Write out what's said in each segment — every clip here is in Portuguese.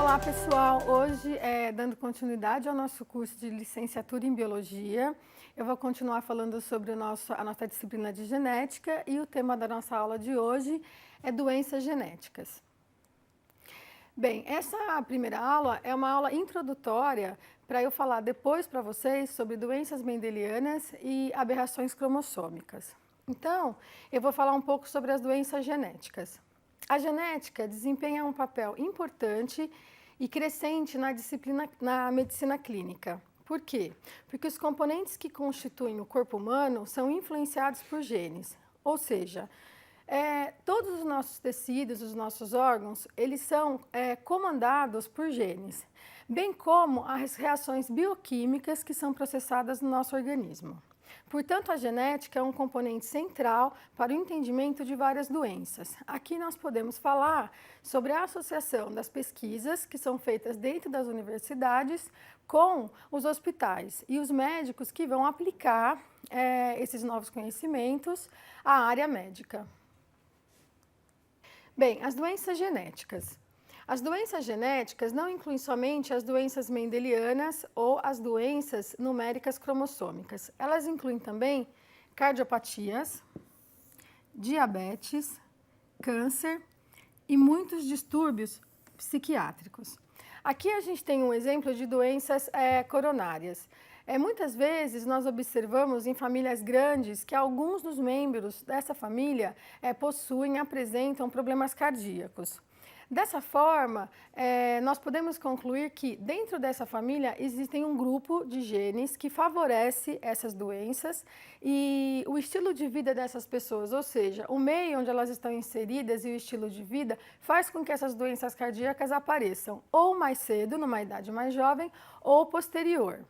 Olá pessoal, hoje dando continuidade ao nosso curso de licenciatura em Biologia, eu vou continuar falando sobre a nossa disciplina de genética e o tema da nossa aula de hoje é doenças genéticas. Bem, essa primeira aula é uma aula introdutória para eu falar depois para vocês sobre doenças mendelianas e aberrações cromossômicas. Então, eu vou falar um pouco sobre as doenças genéticas. A genética desempenha um papel importante e crescente na medicina clínica. Por quê? Porque os componentes que constituem o corpo humano são influenciados por genes, ou seja, todos os nossos tecidos, os nossos órgãos, eles são comandados por genes, bem como as reações bioquímicas que são processadas no nosso organismo. Portanto, a genética é um componente central para o entendimento de várias doenças. Aqui nós podemos falar sobre a associação das pesquisas que são feitas dentro das universidades com os hospitais e os médicos que vão aplicar esses novos conhecimentos à área médica. Bem, as doenças genéticas. As doenças genéticas não incluem somente as doenças mendelianas ou as doenças numéricas cromossômicas. Elas incluem também cardiopatias, diabetes, câncer e muitos distúrbios psiquiátricos. Aqui a gente tem um exemplo de doenças coronárias. Muitas vezes nós observamos em famílias grandes que alguns dos membros dessa família apresentam problemas cardíacos. Dessa forma, nós podemos concluir que dentro dessa família existem um grupo de genes que favorece essas doenças e o estilo de vida dessas pessoas, ou seja, o meio onde elas estão inseridas e o estilo de vida faz com que essas doenças cardíacas apareçam ou mais cedo, numa idade mais jovem, ou posterior.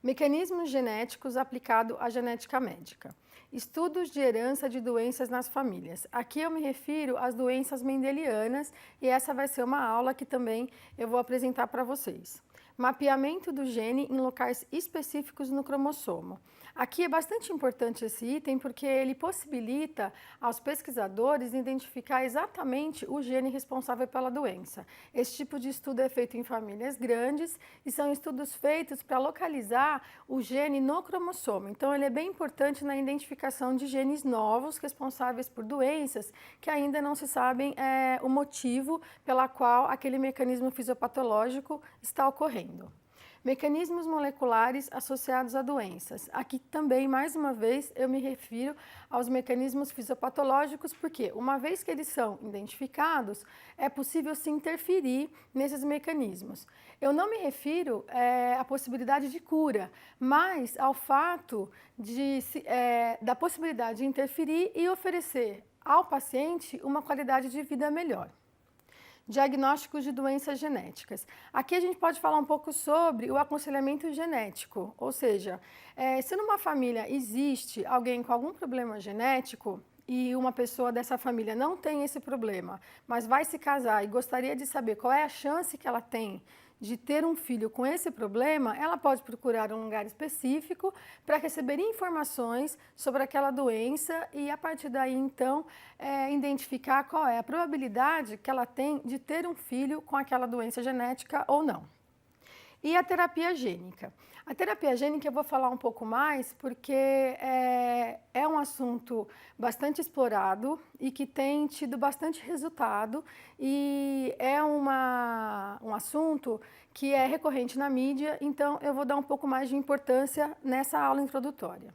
Mecanismos genéticos aplicados à genética médica. Estudos de herança de doenças nas famílias. Aqui eu me refiro às doenças mendelianas e essa vai ser uma aula que também eu vou apresentar para vocês. Mapeamento do gene em locais específicos no cromossomo. Aqui é bastante importante esse item porque ele possibilita aos pesquisadores identificar exatamente o gene responsável pela doença. Esse tipo de estudo é feito em famílias grandes e são estudos feitos para localizar o gene no cromossomo. Então, ele é bem importante na identificação de genes novos responsáveis por doenças que ainda não se sabem o motivo pela qual aquele mecanismo fisiopatológico está ocorrendo. Mecanismos moleculares associados a doenças. Aqui também, mais uma vez, eu me refiro aos mecanismos fisiopatológicos, porque uma vez que eles são identificados, é possível se interferir nesses mecanismos. Eu não me refiro à possibilidade de cura, mas ao fato da possibilidade de interferir e oferecer ao paciente uma qualidade de vida melhor. Diagnósticos de doenças genéticas. Aqui a gente pode falar um pouco sobre o aconselhamento genético, ou seja, se numa família existe alguém com algum problema genético e uma pessoa dessa família não tem esse problema, mas vai se casar e gostaria de saber qual é a chance que ela tem de ter um filho com esse problema, ela pode procurar um lugar específico para receber informações sobre aquela doença e, a partir daí, então, identificar qual é a probabilidade que ela tem de ter um filho com aquela doença genética ou não. E a terapia gênica. A terapia gênica eu vou falar um pouco mais porque é um assunto bastante explorado e que tem tido bastante resultado e é um assunto que é recorrente na mídia, então eu vou dar um pouco mais de importância nessa aula introdutória.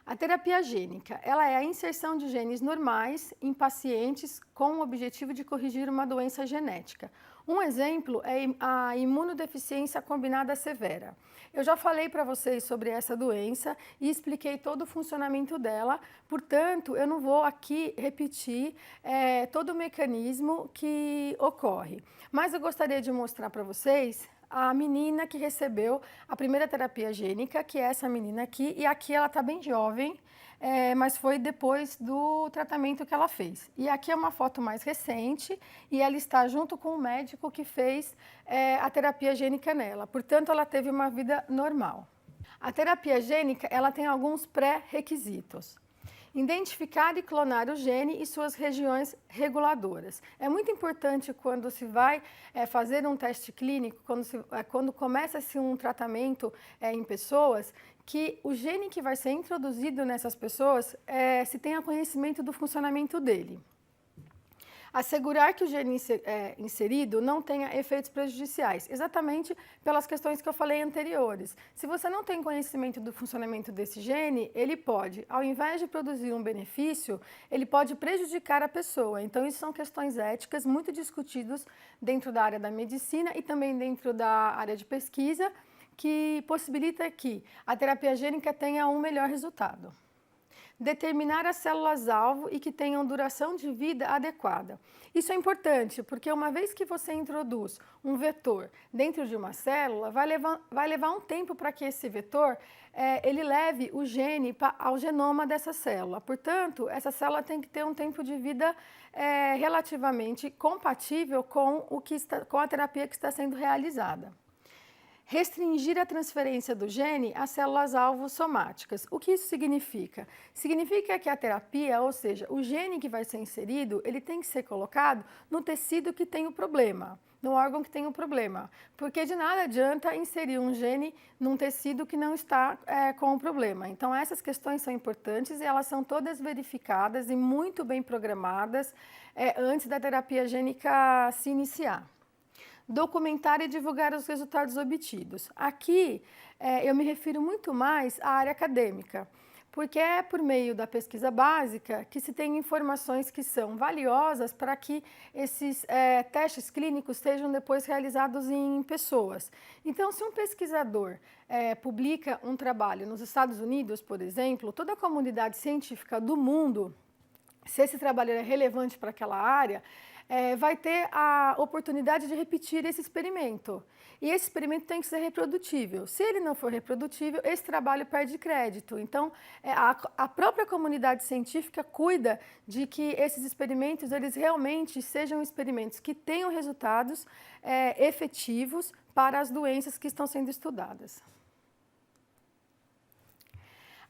A terapia gênica, ela é a inserção de genes normais em pacientes com o objetivo de corrigir uma doença genética. Um exemplo é a imunodeficiência combinada severa. Eu já falei para vocês sobre essa doença e expliquei todo o funcionamento dela, portanto, eu não vou aqui repetir todo o mecanismo que ocorre. Mas eu gostaria de mostrar para vocês a menina que recebeu a primeira terapia gênica, que é essa menina aqui, e aqui ela está bem jovem, mas foi depois do tratamento que ela fez. E aqui é uma foto mais recente e ela está junto com o médico que fez a terapia gênica nela. Portanto, ela teve uma vida normal. A terapia gênica, ela tem alguns pré-requisitos. Identificar e clonar o gene e suas regiões reguladoras. É muito importante quando se vai fazer um teste clínico, quando começa-se um tratamento em pessoas, que o gene que vai ser introduzido nessas pessoas se tenha conhecimento do funcionamento dele. Assegurar que o gene inserido não tenha efeitos prejudiciais, exatamente pelas questões que eu falei anteriores. Se você não tem conhecimento do funcionamento desse gene, ele pode, ao invés de produzir um benefício, ele pode prejudicar a pessoa. Então, isso são questões éticas muito discutidas dentro da área da medicina e também dentro da área de pesquisa, que possibilita que a terapia gênica tenha um melhor resultado. Determinar as células-alvo e que tenham duração de vida adequada. Isso é importante, porque uma vez que você introduz um vetor dentro de uma célula, vai levar um tempo para que esse vetor ele leve o gene ao genoma dessa célula. Portanto, essa célula tem que ter um tempo de vida relativamente compatível com a terapia que está sendo realizada. Restringir a transferência do gene às células-alvo somáticas. O que isso significa? Significa que a terapia, ou seja, o gene que vai ser inserido, ele tem que ser colocado no tecido que tem o problema, no órgão que tem o problema. Porque de nada adianta inserir um gene num tecido que não está com o problema. Então, essas questões são importantes e elas são todas verificadas e muito bem programadas antes da terapia gênica se iniciar. Documentar e divulgar os resultados obtidos. Aqui eu me refiro muito mais à área acadêmica, porque é por meio da pesquisa básica que se tem informações que são valiosas para que esses testes clínicos sejam depois realizados em pessoas. Então, se um pesquisador publica um trabalho nos Estados Unidos, por exemplo, toda a comunidade científica do mundo, se esse trabalho é relevante para aquela área, vai ter a oportunidade de repetir esse experimento. E esse experimento tem que ser reprodutível. Se ele não for reprodutível, esse trabalho perde crédito. Então, a própria comunidade científica cuida de que esses experimentos eles realmente sejam experimentos que tenham resultados efetivos para as doenças que estão sendo estudadas.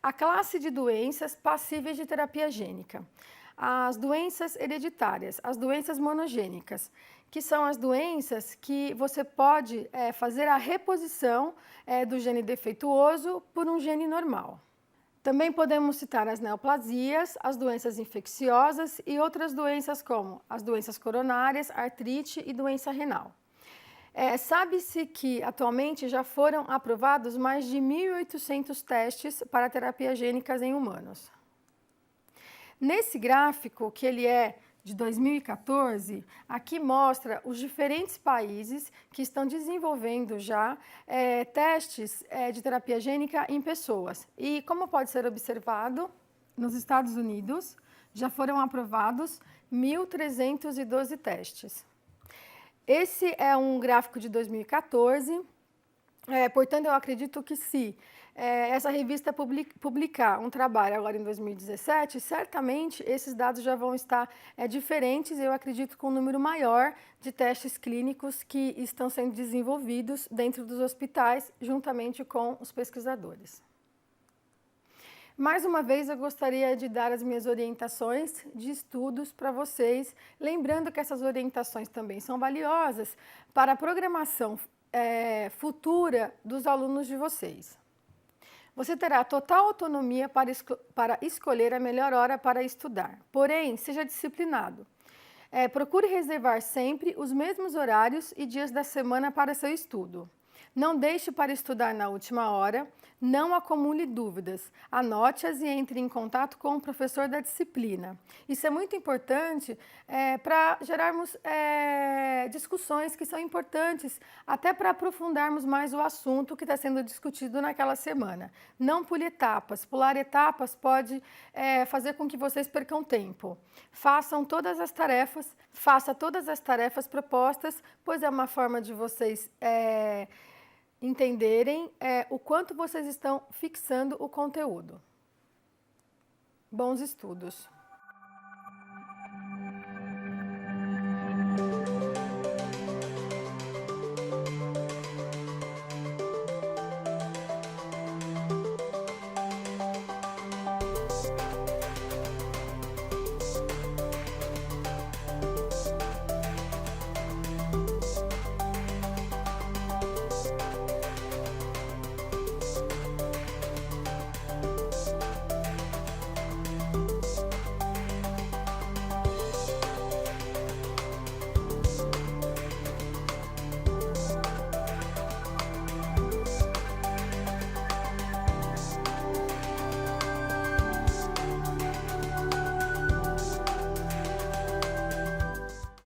A classe de doenças passíveis de terapia gênica. As doenças hereditárias, as doenças monogênicas, que são as doenças que você pode fazer a reposição do gene defeituoso por um gene normal. Também podemos citar as neoplasias, as doenças infecciosas e outras doenças como as doenças coronárias, artrite e doença renal. Sabe-se que atualmente já foram aprovados mais de 1.800 testes para terapias gênicas em humanos. Nesse gráfico, que ele é de 2014, aqui mostra os diferentes países que estão desenvolvendo já testes de terapia gênica em pessoas. E como pode ser observado, nos Estados Unidos já foram aprovados 1.312 testes. Esse é um gráfico de 2014, portanto eu acredito que se essa revista publicar um trabalho agora em 2017, certamente esses dados já vão estar diferentes, eu acredito com um número maior de testes clínicos que estão sendo desenvolvidos dentro dos hospitais, juntamente com os pesquisadores. Mais uma vez, eu gostaria de dar as minhas orientações de estudos para vocês, lembrando que essas orientações também são valiosas para a programação futura dos alunos de vocês. Você terá total autonomia para escolher a melhor hora para estudar, porém, seja disciplinado. Procure reservar sempre os mesmos horários e dias da semana para seu estudo. Não deixe para estudar na última hora, não acumule dúvidas, anote-as e entre em contato com o professor da disciplina. Isso é muito importante para gerarmos discussões que são importantes, até para aprofundarmos mais o assunto que está sendo discutido naquela semana. Não pule etapas, pular etapas pode fazer com que vocês percam tempo. Faça todas as tarefas propostas, pois é uma forma de vocês entenderem o quanto vocês estão fixando o conteúdo. Bons estudos!